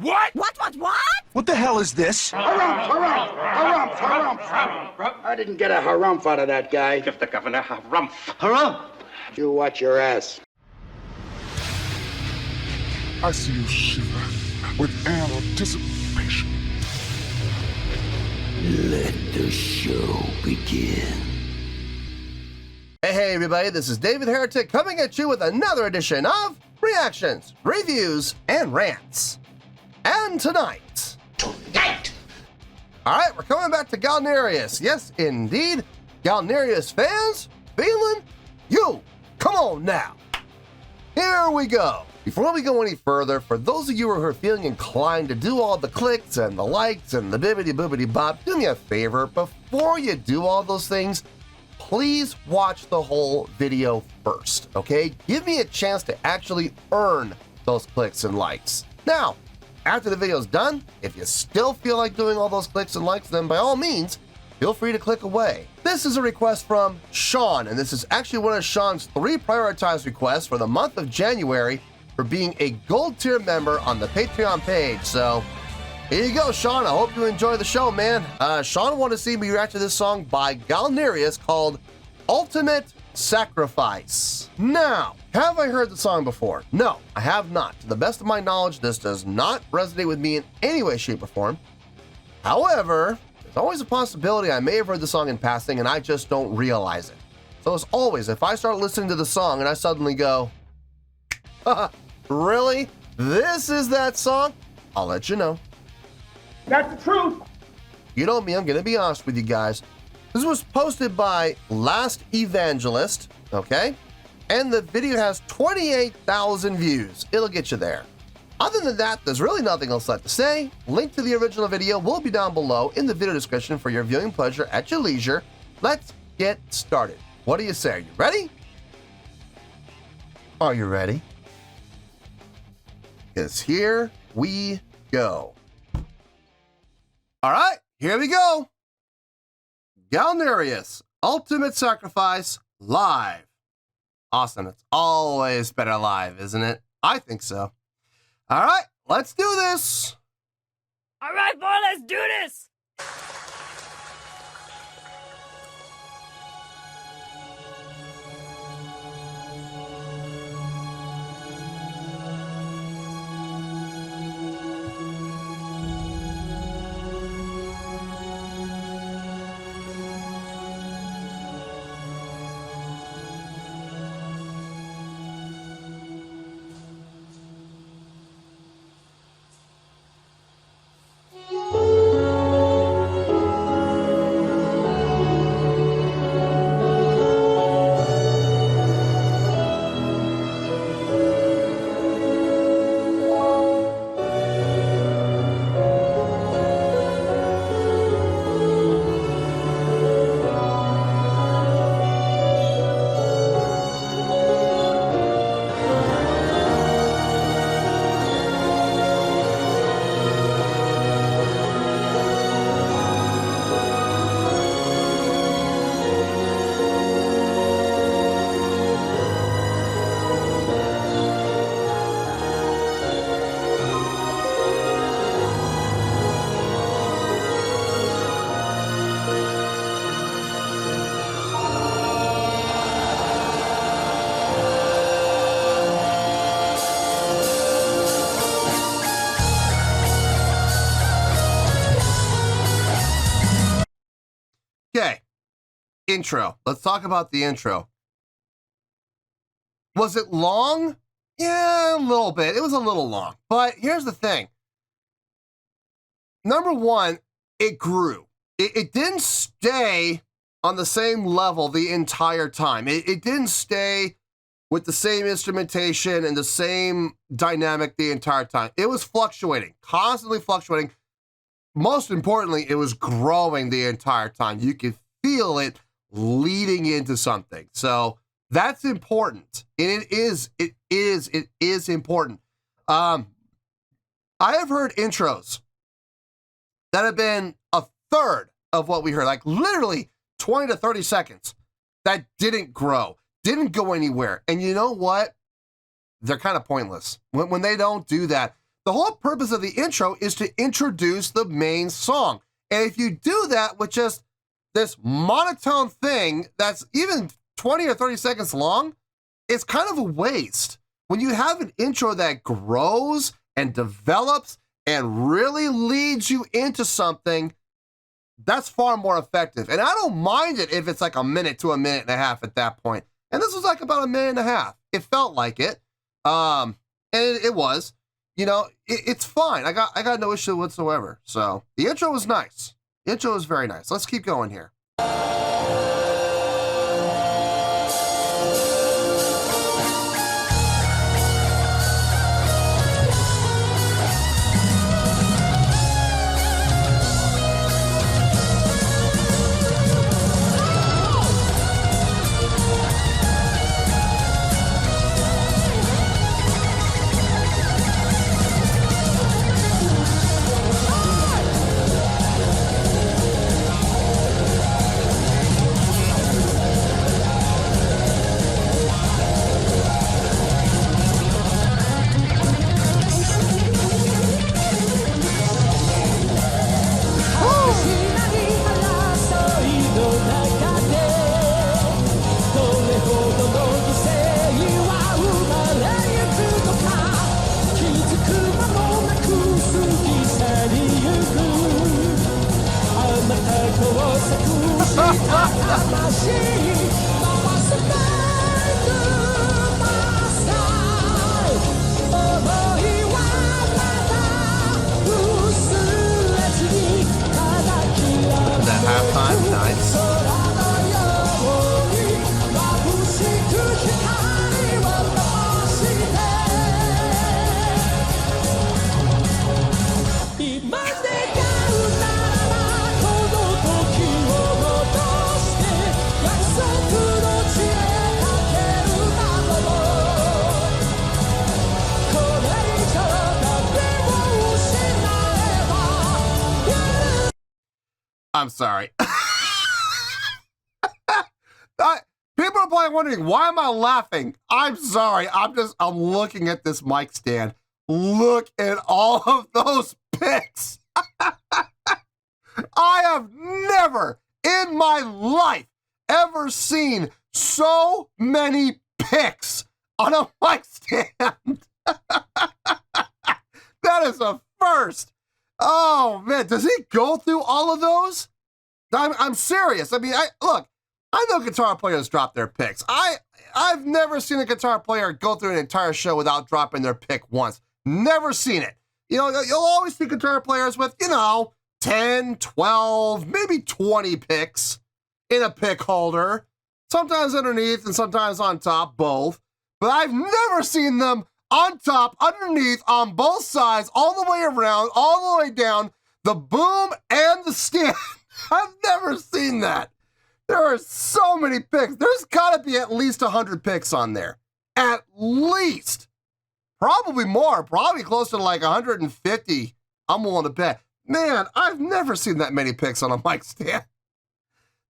What? What? What the hell is this? Harumph. I didn't get a harumph out of that guy. Give the governor harumph. Harumph! You watch your ass. I see you shiver with anticipation. Let the show begin. Hey everybody, this is David Heretic coming at you with another edition of Reactions, Reviews, and Rants. And tonight... Alright, we're coming back to Galneryus. Yes, indeed. Galneryus Fans FEELIN YOU. Come on now. Here we go. Before we go any further, for those of you who are feeling inclined to do all the clicks and the likes and the bibbity-boobity bop, do me a favor. Before you do all those things, please watch the whole video first, okay? Give me a chance to actually earn those clicks and likes. Now, after the video's done, if you still feel like doing all those clicks and likes, then by all means, feel free to click away. This is a request from Sean, and this is actually one of Sean's 3 prioritized requests for the month of January for being a gold tier member on the Patreon page. So here you go, Sean. I hope you enjoy the show, man. Sean wanted to see me react to this song by Galneryus called Ultimate Sacrifice. Now, have I heard the song before? No, I have not. To the best of my knowledge, this does not resonate with me in any way, shape, or form. However, there's always a possibility I may have heard the song in passing and I just don't realize it. So as always, if I start listening to the song and I suddenly go, really? This is that song? I'll let you know. That's the truth. You know me, I'm gonna be honest with you guys. This was posted by Last Evangelist, okay? And the video has 28,000 views. It'll get you there. Other than that, there's really nothing else left to say. Link to the original video will be down below in the video description for your viewing pleasure at your leisure. Let's get started. What do you say? Are you ready? Are you ready? Because here we go. All right, here we go. Galneryus, Ultimate Sacrifice, live. Awesome, it's always better live, isn't it? I think so. All right, let's do this. All right, boy, let's do this. Okay, intro. Let's talk about the intro. Was it long? Yeah, a little bit. It was a little long. But here's the thing. Number one, it grew. It didn't stay on the same level the entire time. It didn't stay with the same instrumentation and the same dynamic the entire time. It was fluctuating, constantly fluctuating. Most importantly, it was growing the entire time. You could feel it leading into something. So that's important. And it is important. I have heard intros that have been a third of what we heard, like literally 20 to 30 seconds, that didn't grow, didn't go anywhere. And you know what? They're kind of pointless. When they don't do that, the whole purpose of the intro is to introduce the main song. And if you do that with just this monotone thing that's even 20 or 30 seconds long, it's kind of a waste. When you have an intro that grows and develops and really leads you into something, that's far more effective. And I don't mind it if it's like a minute to a minute and a half at that point. And this was like about a minute and a half. It felt like it. And it was. You know, it's fine. I got no issue whatsoever. So the intro was nice. The intro was very nice. Let's keep going here. I'm sorry. People are probably wondering, why am I laughing? I'm sorry. I'm looking at this mic stand. Look at all of those picks. I have never in my life ever seen so many picks on a mic stand. That is a first. Oh man, does he go through all of those? I'm serious. I mean, look, I know guitar players drop their picks. I've never seen a guitar player go through an entire show without dropping their pick once. Never seen it. You know, you'll always see guitar players with, 10, 12, maybe 20 picks in a pick holder. Sometimes underneath and sometimes on top, both. But I've never seen them on top, underneath, on both sides, all the way around, all the way down, the boom and the stand. I've never seen that. There are so many picks. There's got to be at least 100 picks on there. At least. Probably more. Probably close to like 150. I'm willing to bet. Man, I've never seen that many picks on a mic stand.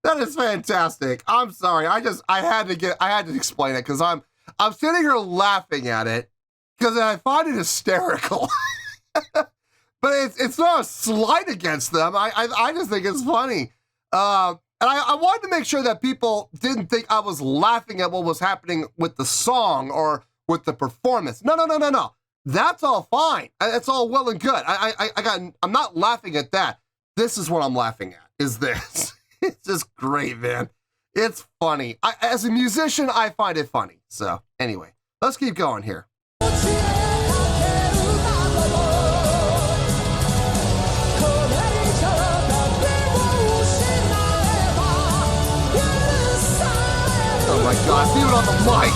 That is fantastic. I'm sorry. I had to explain it because I'm sitting here laughing at it because I find it hysterical. But it's not a slight against them. I just think it's funny. And I wanted to make sure that people didn't think I was laughing at what was happening with the song or with the performance. No. That's all fine. It's all well and good. I'm not laughing at that. This is what I'm laughing at, is this. It's just great, man. It's funny. As a musician, I find it funny. So anyway, let's keep going here. Oh my God, even on the mic.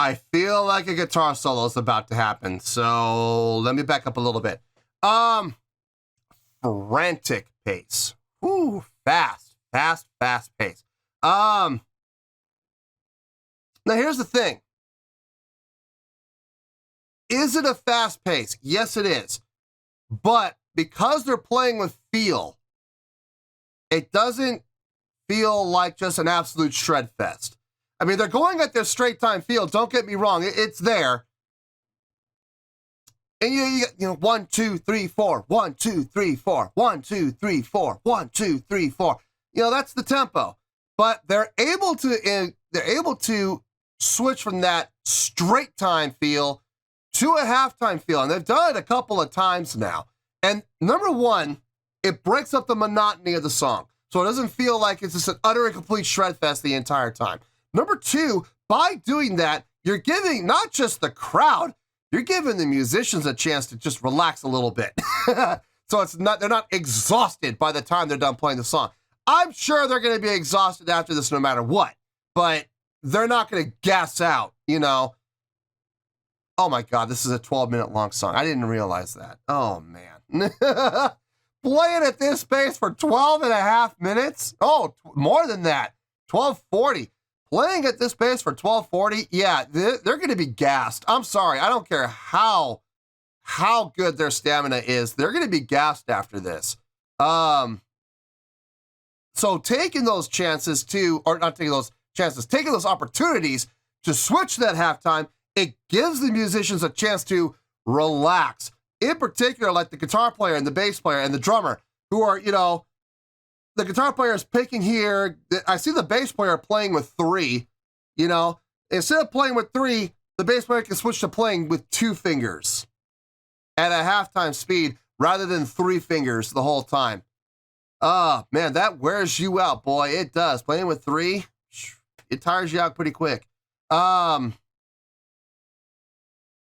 I feel like a guitar solo is about to happen. So let me back up a little bit. Frantic pace. Ooh, fast pace. Now here's the thing. Is it a fast pace? Yes, it is. But because they're playing with feel, it doesn't feel like just an absolute shred fest. I mean, they're going at their straight time feel. Don't get me wrong. It's there. And you 1, 2, 3, 4, 1, 2, 3, 4, 1, 2, 3, 4, 1, 2, 3, 4. That's the tempo. But they're able to switch from that straight time feel to a halftime feel. And they've done it a couple of times now. And number one, it breaks up the monotony of the song. So it doesn't feel like it's just an utter and complete shred fest the entire time. Number two, by doing that, you're giving not just the crowd, you're giving the musicians a chance to just relax a little bit. So they're not exhausted by the time they're done playing the song. I'm sure they're going to be exhausted after this no matter what, but they're not going to gas out, Oh my God, this is a 12-minute long song. I didn't realize that. Oh man. Playing at this pace for 12 and a half minutes? Oh, more than that. 12:40. Playing at this pace for 12:40, yeah, they're going to be gassed. I'm sorry. I don't care how good their stamina is. They're going to be gassed after this. So taking those chances taking those opportunities to switch that halftime, it gives the musicians a chance to relax. In particular, like the guitar player and the bass player and the drummer, who are, the guitar player is picking here. I see the bass player playing with 3, Instead of playing with 3, the bass player can switch to playing with 2 fingers at a halftime speed rather than 3 fingers the whole time. Oh, man, that wears you out, boy. It does. Playing with 3, it tires you out pretty quick.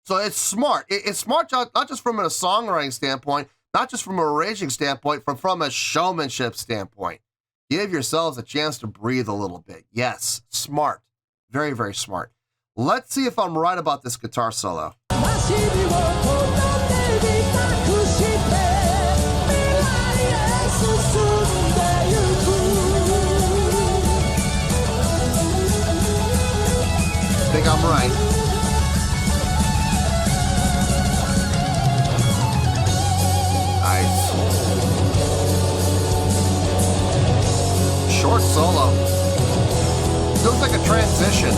So it's smart. It's smart not just from a songwriting standpoint, not just from an arranging standpoint, from a showmanship standpoint. Give yourselves a chance to breathe a little bit. Yes, smart. Very, very smart. Let's see if I'm right about this guitar solo. I think I'm right. Nice. Short solo. Feels like a transition.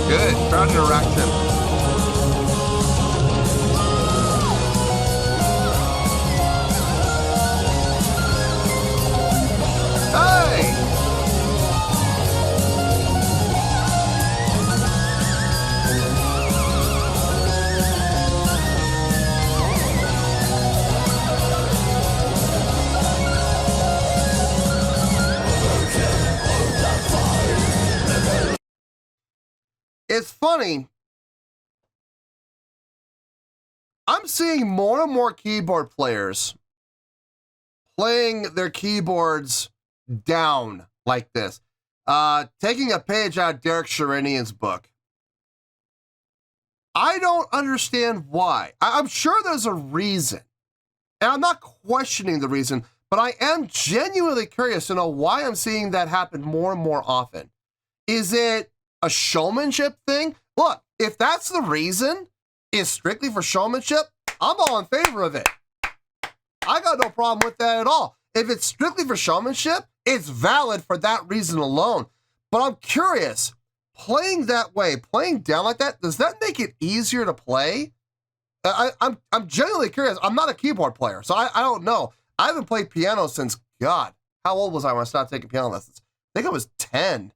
Good, crowd interaction. Hey! It's funny. I'm seeing more and more keyboard players playing their keyboards down like this. Taking a page out of Derek Sherinian's book. I don't understand why. I'm sure there's a reason. And I'm not questioning the reason, but I am genuinely curious to know why I'm seeing that happen more and more often. Is it a showmanship thing? Look, if that's the reason, is strictly for showmanship, I'm all in favor of it. I got no problem with that at all. If it's strictly for showmanship, it's valid for that reason alone. But I'm curious, playing that way, playing down like that, does that make it easier to play? I'm genuinely curious. I'm not a keyboard player, so I don't know. I haven't played piano since, God, how old was I when I started taking piano lessons? I think I was 10.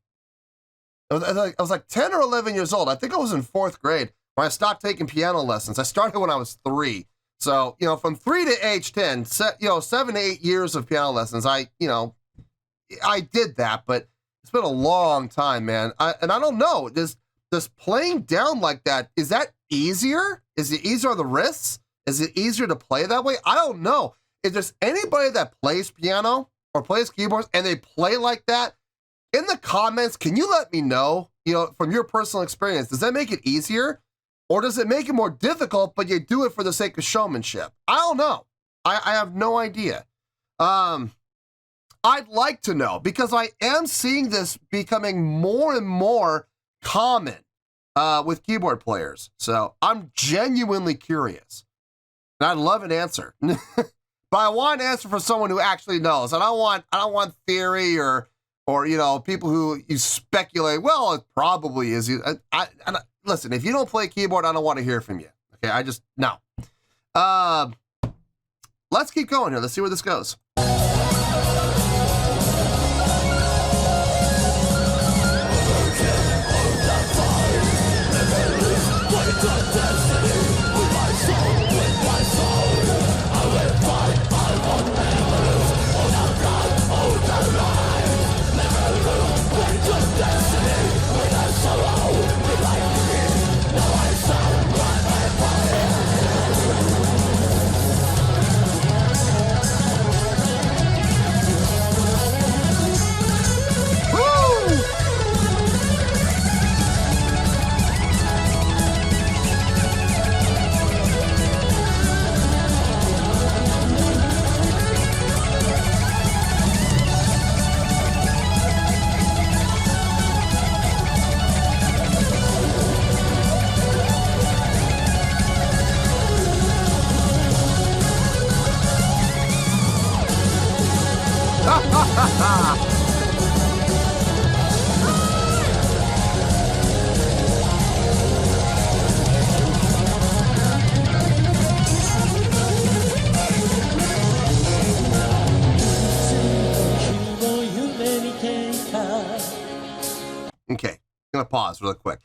I was like 10 or 11 years old. I think I was in 4th grade when I stopped taking piano lessons. I started when I was 3. So, you know, from 3 to age 10, 7 to 8 years of piano lessons, I did that, but it's been a long time, man. And I don't know, does playing down like that, is that easier? Is it easier on the wrists? Is it easier to play that way? I don't know. If there's anybody that plays piano or plays keyboards and they play like that, in the comments, can you let me know, you know, from your personal experience, does that make it easier? Or does it make it more difficult, but you do it for the sake of showmanship? I don't know. I have no idea. I'd like to know, because I am seeing this becoming more and more common with keyboard players. So I'm genuinely curious. And I'd love an answer. But I want an answer from someone who actually knows. I don't want theory or you know, people who you speculate, well, it probably is. Listen, if you don't play keyboard, I don't want to hear from you. Okay, no. Let's keep going here. Let's see where this goes. Okay, gonna pause real quick.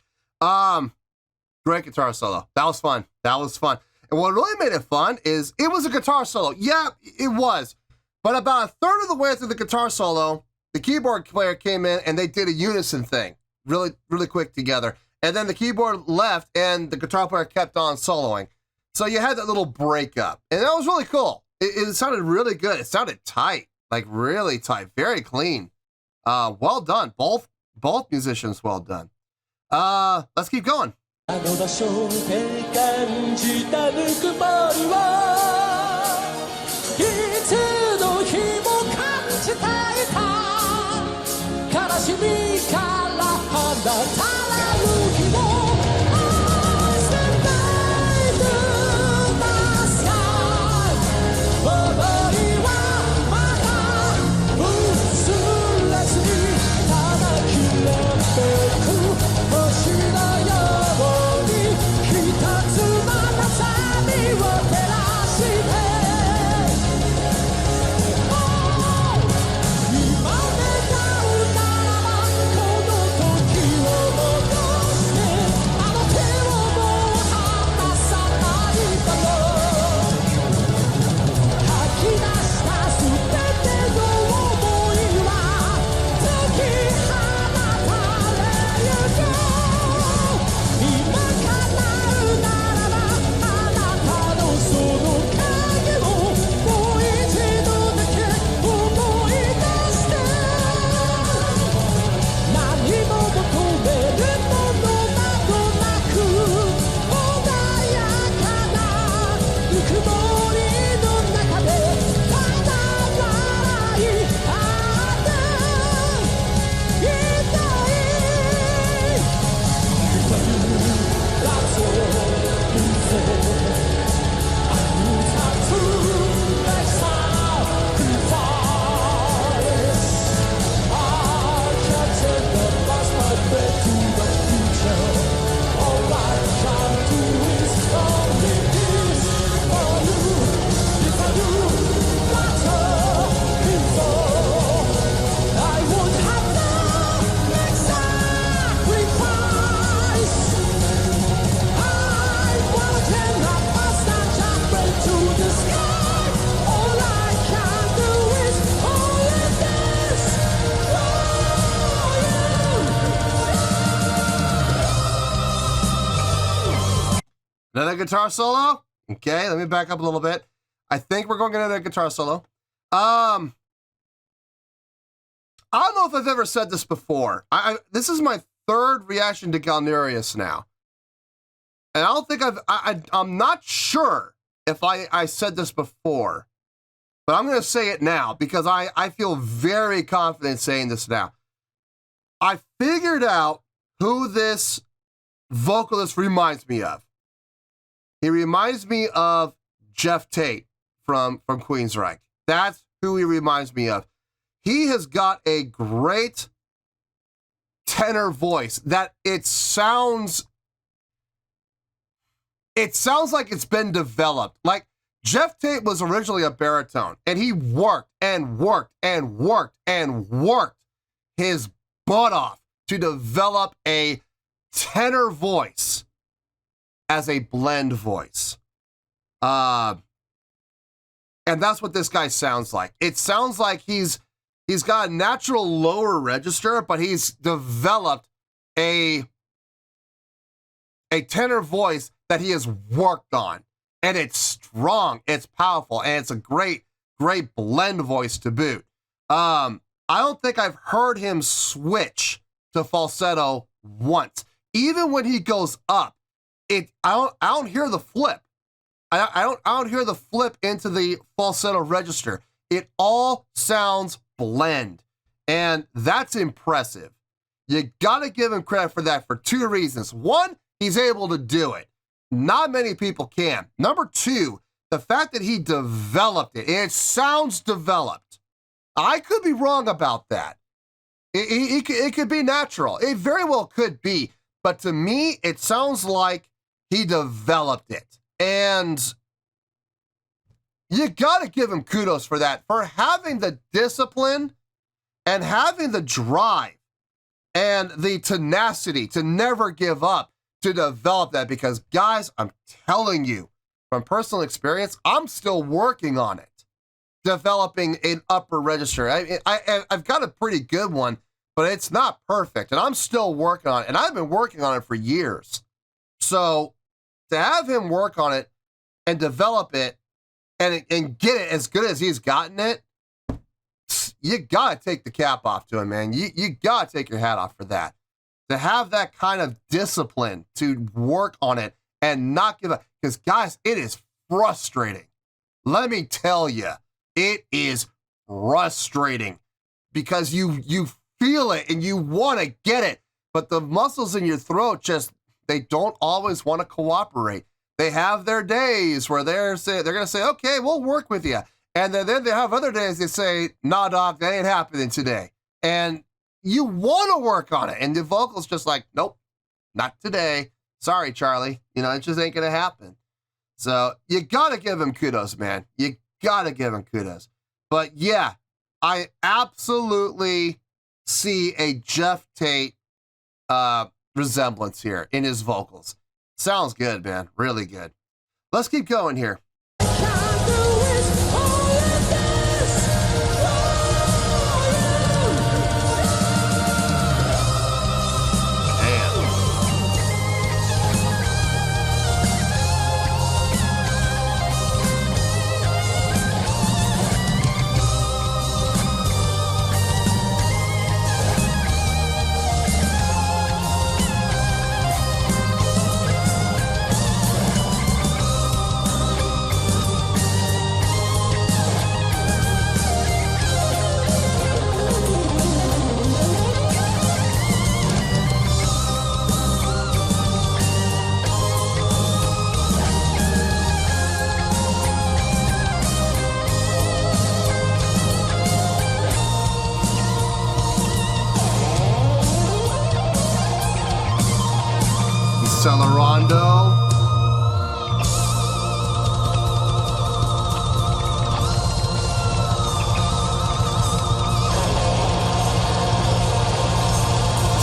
Great guitar solo. That was fun. And what really made it fun is it was a guitar solo. Yeah, it was. But about a third of the way through the guitar solo, the keyboard player came in and they did a unison thing, really, really quick together. And then the keyboard left and the guitar player kept on soloing. So you had that little breakup, and that was really cool. It sounded really good. It sounded tight, like really tight, very clean. Well done, both musicians. Well done. Let's keep going. Another guitar solo? Okay, let me back up a little bit. I think we're going to get another guitar solo. I don't know if I've ever said this before. This is my third reaction to Galneryus now. And I don't think I'm not sure if I said this before, but I'm going to say it now because I feel very confident saying this now. I figured out who this vocalist reminds me of. He reminds me of Jeff Tate from Queensryche. That's who he reminds me of. He has got a great tenor voice that it sounds like it's been developed. Like Jeff Tate was originally a baritone, and he worked and worked and worked and worked his butt off to develop a tenor voice as a blend voice. And that's what this guy sounds like. It sounds like he's got a natural lower register, but he's developed a tenor voice that he has worked on. And it's strong, it's powerful, and it's a great blend voice to boot. I don't think I've heard him switch to falsetto once. Even when he goes up, I don't hear the flip. I don't hear the flip into the falsetto register. It all sounds blend, and that's impressive. You gotta give him credit for that for two reasons. One, he's able to do it. Not many people can. Number two, the fact that he developed it. It sounds developed. I could be wrong about that. It could be natural. It very well could be. But to me, it sounds like he developed it. And you got to give him kudos for that, for having the discipline and having the drive and the tenacity to never give up to develop that. Because, guys, I'm telling you from personal experience, I'm still working on it, developing an upper register. I've got a pretty good one, but it's not perfect, and I'm still working on it, and I've been working on it for years. So to have him work on it and develop it and get it as good as he's gotten it, you got to take the cap off to him, man. You got to take your hat off for that. To have that kind of discipline to work on it and not give up. Because, guys, it is frustrating. Let me tell you, it is frustrating because you feel it and you want to get it, but the muscles in your throat they don't always want to cooperate. They have their days where they're going to say, okay, we'll work with you. And then they have other days they say, nah, dog, that ain't happening today. And you want to work on it. And the vocal's just like, nope, not today. Sorry, Charlie. It just ain't going to happen. So you got to give him kudos, man. You got to give him kudos. But yeah, I absolutely see a Jeff Tate resemblance here in his vocals. Sounds good, man. Really good. Let's keep going here. Celerando.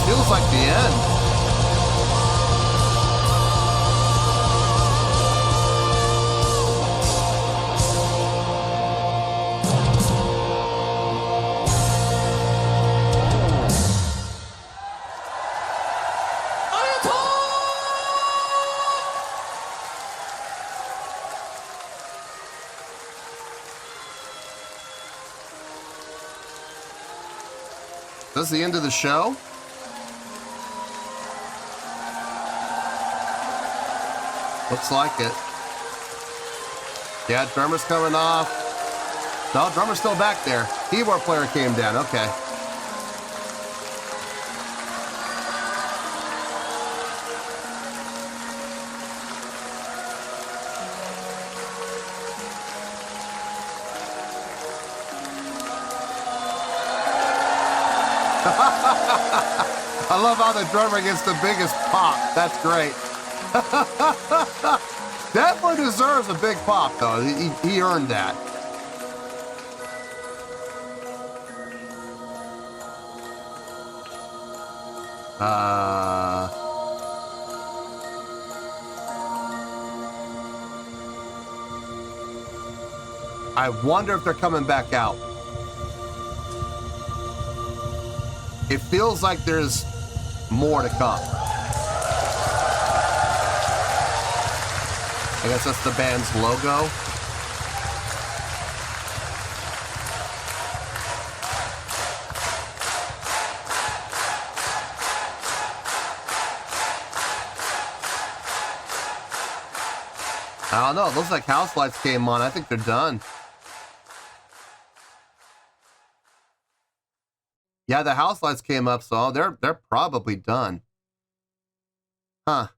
Feels like the end. this the end of the show? Looks like it. Yeah, drummer's coming off. No, drummer's still back there. Keyboard player came down. Okay. I love how the drummer gets the biggest pop. That's great. Definitely deserves a big pop, though. He earned that. I wonder if they're coming back out. It feels like there's more to come. I guess that's the band's logo. I don't know. It looks like house lights came on. I think they're done. Yeah, the house lights came up, so they're probably done. Huh.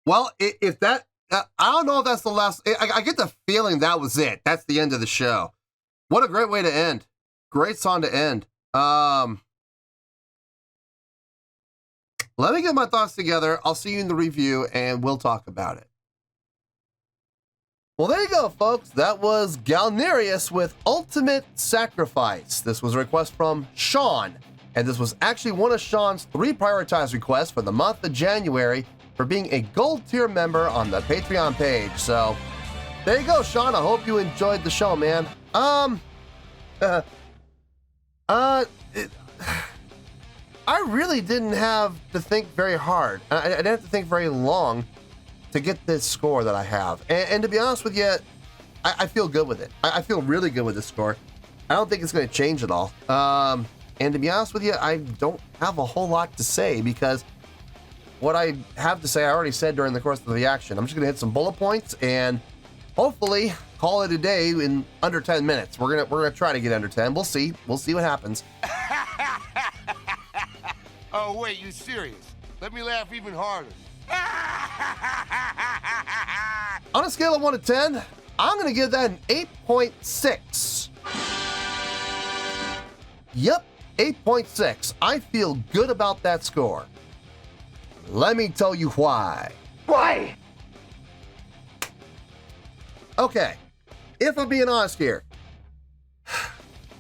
Well, if that, I don't know if that's the last. I get the feeling that was it. That's the end of the show. What a great way to end. Great song to end. Let me get my thoughts together. I'll see you in the review, and we'll talk about it. Well, there you go, folks. That was Galneryus with Ultimate Sacrifice. This was a request from Sean, and this was actually one of Sean's 3 prioritized requests for the month of January for being a gold tier member on the Patreon page. So there you go, Sean. I hope you enjoyed the show, man. I really didn't have to think very hard. I didn't have to think very long to get this score that I have. And to be honest with you, I feel good with it. I feel really good with this score. I don't think it's going to change at all. And to be honest with you, I don't have a whole lot to say because what I have to say, I already said during the course of the reaction. I'm just going to hit some bullet points and hopefully call it a day in under 10 minutes. We're gonna try to get under 10. We'll see. We'll see what happens. Oh, wait, you serious? Let me laugh even harder. On a scale of 1 to 10, I'm going to give that an 8.6. Yep, 8.6. I feel good about that score. Let me tell you why. Why? Okay, if I'm being honest here,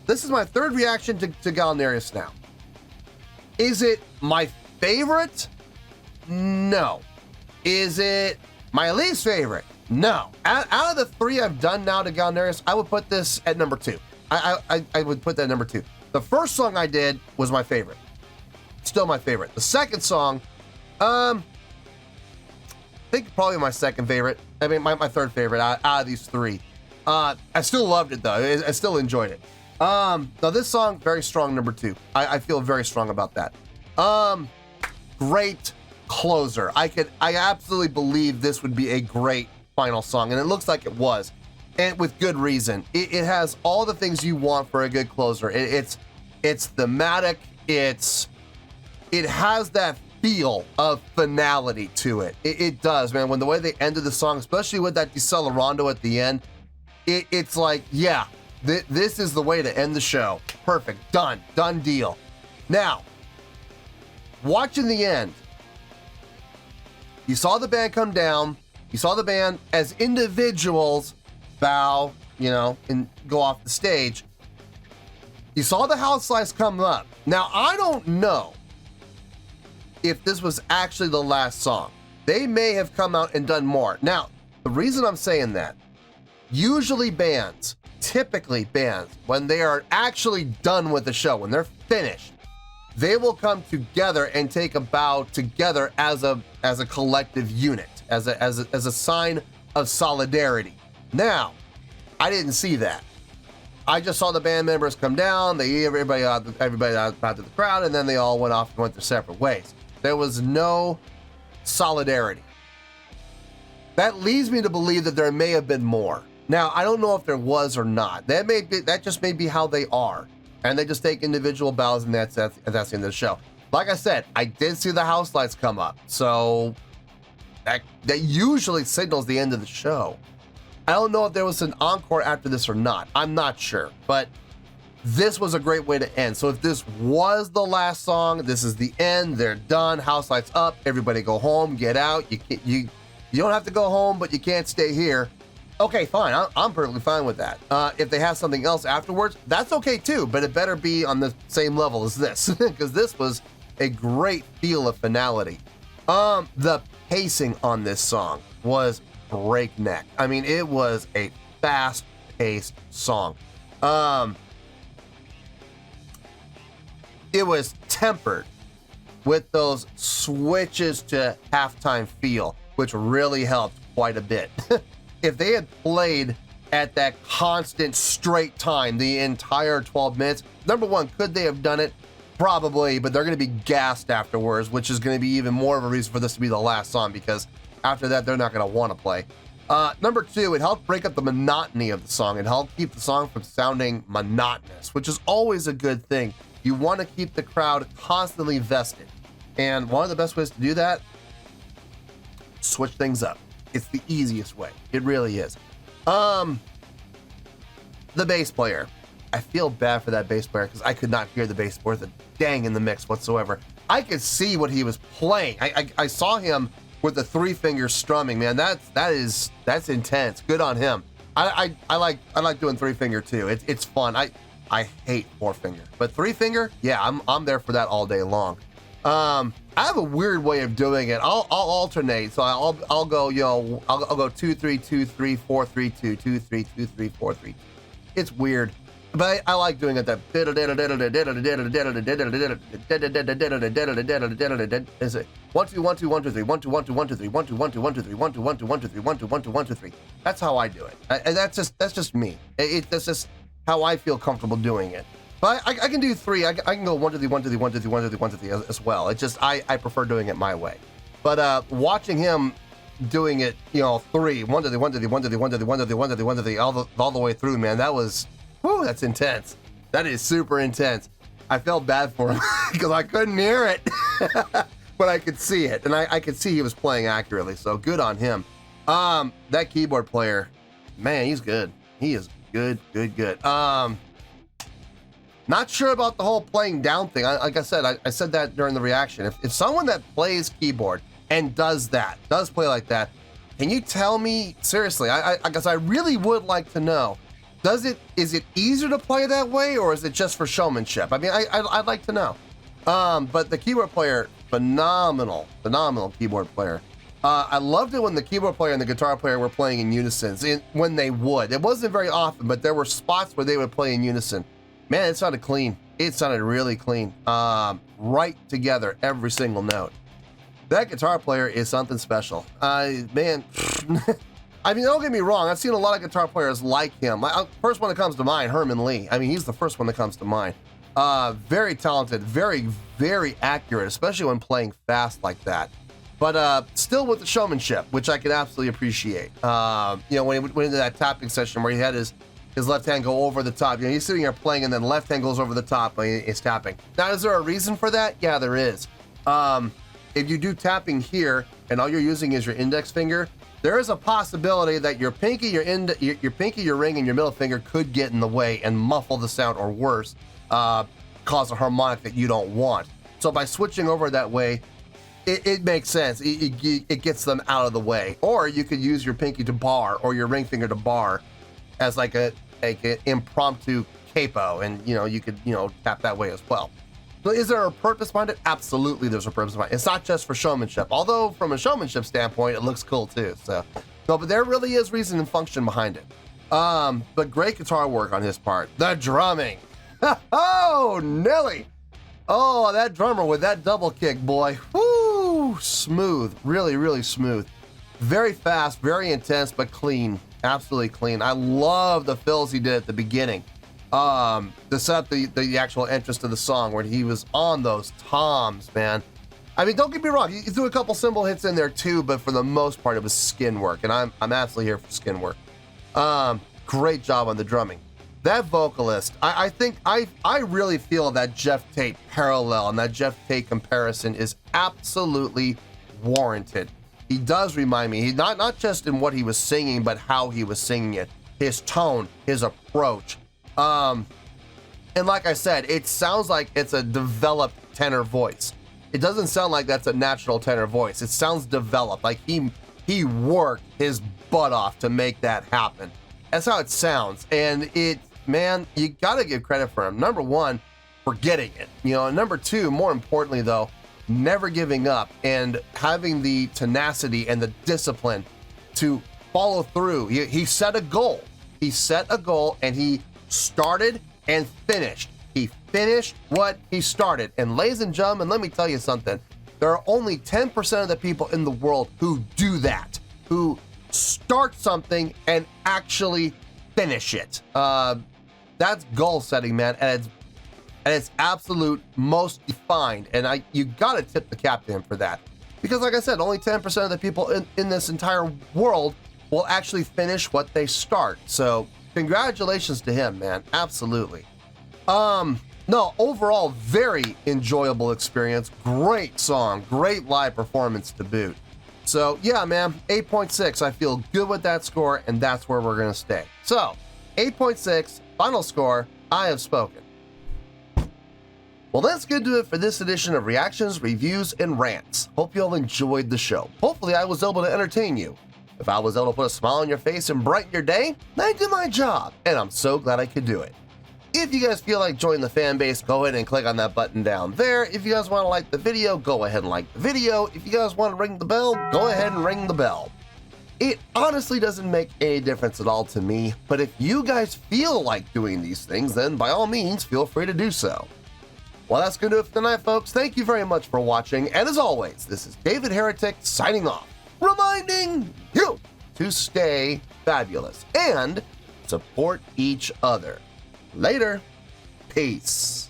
this is my 3rd reaction to Galneryus now. Is it my favorite? No. Is it my least favorite? No. Out of the 3 I've done now to Galneryus, I would put this at number 2. I would put that at number 2. The first song I did was my favorite. Still my favorite. The second song, I think probably my second favorite. I mean, my 3rd favorite out of these 3. I still loved it though. I still enjoyed it. Now this song, very strong number 2. I feel very strong about that. Great closer. I absolutely believe this would be a great final song, and it looks like it was, and with good reason. It has all the things you want for a good closer. It's thematic. It has that feel of finality to it. It does, man. When the way they ended the song, especially with that Decelerando at the end, it's like, yeah, this is the way to end the show. Perfect. Done deal. Now, watching the end, you saw the band come down. You saw the band as individuals bow, and go off the stage. You saw the house lights come up. Now, I don't know if this was actually the last song. They may have come out and done more. Now, the reason I'm saying that, usually typically bands, when they are actually done with the show, when they're finished, they will come together and take a bow together as a collective unit, as a sign of solidarity. Now, I didn't see that. I just saw the band members come down. They everybody out to the crowd, and then they all went off and went their separate ways. There was no solidarity. That leads me to believe that there may have been more. Now, I don't know if there was or not. That just may be how they are, and they just take individual bows, and that's the end of the show. Like I said, I did see the house lights come up, so that usually signals the end of the show. I don't know if there was an encore after this or not. I'm not sure, but this was a great way to end. So if this was the last song, this is the end. They're done. House lights up. Everybody go home. Get out. You don't have to go home, but you can't stay here. Okay, fine. I'm perfectly fine with that. If they have something else afterwards, that's okay too, but it better be on the same level as this, because this was a great feel of finality. The pacing on this song was breakneck. I mean, it was a fast-paced song. It was tempered with those switches to halftime feel, which really helped quite a bit. If they had played at that constant straight time the entire 12 minutes, number one, could they have done it? Probably, but they're going to be gassed afterwards, which is going to be even more of a reason for this to be the last song, because after that, they're not going to want to play. Number two, it helped break up the monotony of the song. It helped keep the song from sounding monotonous, which is always a good thing. You want to keep the crowd constantly vested. And one of the best ways to do that, switch things up. It's the easiest way. It really is. The bass player. I feel bad for that bass player because I could not hear the bass worth a dang in the mix whatsoever. I could see what he was playing. I saw him with the 3-finger strumming, man. That's intense. Good on him. I like doing 3-finger too. It's fun. I hate 4-finger, but 3-finger, yeah, I'm there for that all day long. I have a weird way of doing it. I'll alternate. So I'll go, I'll go 2 3 2 3 4 3 2 2 3 2 3 4 3. It's weird, but I like doing it. That is it. 1 2 1 2 1 2 3 1 2 1 2 1 2 3 1 2 1 2 1 2 3 1 2 1 2 1 2 3 1 2 1 2 1 2 3. That's how I do it. And that's just me. That's just how I feel comfortable doing it. But I can do 3. I can go 1 2 3 1 2 3 1 2 3 1 2 3 1 2 3 as well. It's just I prefer doing it my way. But watching him doing it, 3 1 2 3 1 2 3 1 2 3 1 2 3 1 2 3 1 2 3 1 2 3 all the way through, man. That was that's intense. That is super intense. I felt bad for him because I couldn't hear it, but I could see it, and I could see he was playing accurately. So good on him. That keyboard player, man, he's good. He is good. Not sure about the whole playing down thing. Like I said, I said that during the reaction. If someone that plays keyboard and does play like that, can you tell me, seriously, I guess I really would like to know, is it easier to play that way, or is it just for showmanship? I mean, I'd like to know. But the keyboard player, phenomenal keyboard player. I loved it when the keyboard player and the guitar player were playing in unison, when they would. It wasn't very often, but there were spots where they would play in unison. Man, it sounded clean. It sounded really clean. Right together, every single note. That guitar player is something special. Man, I mean, don't get me wrong. I've seen a lot of guitar players like him. First one that comes to mind, Herman Lee. I mean, he's the first one that comes to mind. Very talented, very, very accurate, especially when playing fast like that. But still with the showmanship, which I can absolutely appreciate. When he went into that tapping session where he had his left hand go over the top. He's sitting here playing, and then left hand goes over the top when he's tapping. Now, is there a reason for that? Yeah, there is. If you do tapping here, and all you're using is your index finger, there is a possibility that your pinky, your ring, and your middle finger could get in the way and muffle the sound, or worse, cause a harmonic that you don't want. So by switching over that way, it makes sense. It gets them out of the way. Or you could use your pinky to bar, or your ring finger to bar, as like an impromptu capo, and you could tap that way as well. So is there a purpose behind it? Absolutely, there's a purpose behind it. It's not just for showmanship, although from a showmanship standpoint, it looks cool too. So, no, but there really is reason and function behind it. But great guitar work on his part. The drumming, oh Nelly, oh that drummer with that double kick, boy, whoo, smooth, really, really smooth, very fast, very intense, but clean. Absolutely clean. I love the fills he did at the beginning. to set up the actual entrance to the song where he was on those toms, man. I mean, don't get me wrong, he threw a couple cymbal hits in there too, but for the most part, it was skin work, and I'm absolutely here for skin work. Great job on the drumming. That vocalist, I think I really feel that Jeff Tate parallel and that Jeff Tate comparison is absolutely warranted. He does remind me, not just in what he was singing, but how he was singing it, his tone, his approach. And like I said, it sounds like it's a developed tenor voice. It doesn't sound like that's a natural tenor voice. It sounds developed, like he worked his butt off to make that happen. That's how it sounds. And man, you gotta give credit for him. Number one, for getting it. And number two, more importantly though, never giving up and having the tenacity and the discipline to follow through. He set a goal. He set a goal and he started and finished. He finished what he started. And ladies and gentlemen, let me tell you something. There are only 10% of the people in the world who do that, who start something and actually finish it. That's goal setting, man, and it's absolute most defined. And you gotta tip the cap to him for that, because like I said, only 10% of the people in this entire world will actually finish what they start. So congratulations to him, man. Absolutely. No, overall, very enjoyable experience. Great song, great live performance to boot. So yeah, man, 8.6. I feel good with that score, and that's where we're gonna stay. So 8.6, final score. I have spoken. Well, that's good to it for this edition of Reactions, Reviews, and Rants. Hope you all enjoyed the show. Hopefully I was able to entertain you. If I was able to put a smile on your face and brighten your day, then I did my job, and I'm so glad I could do it. If you guys feel like joining the fan base, go ahead and click on that button down there. If you guys want to like the video, go ahead and like the video. If you guys want to ring the bell, go ahead and ring the bell. It honestly doesn't make any difference at all to me, but if you guys feel like doing these things, then by all means, feel free to do so. Well, that's going to do it for tonight, folks. Thank you very much for watching, and as always, this is David Heretic signing off, reminding you to stay fabulous and support each other. Later. Peace.